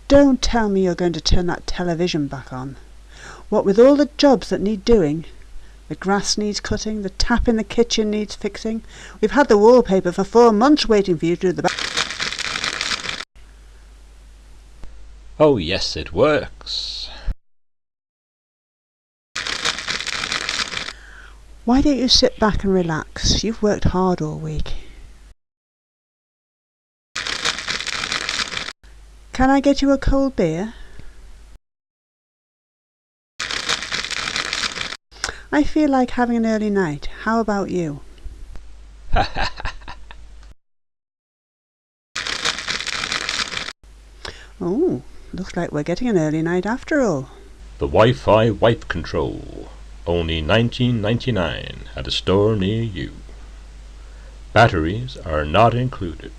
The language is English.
Don't tell me you're going to turn that television back on. What with all the jobs that need doing. The grass needs cutting, the tap in the kitchen needs fixing. We've had the wallpaper for 4 months waiting for you to do the back. Oh yes, it works. Why don't you sit back and relax? You've worked hard all week. Can I get you a cold beer? I feel like having an early night. How about you? Oh, looks like we're getting an early night after all. The Wi-Fi wipe control. Only $19.99 at a store near you. Batteries are not included.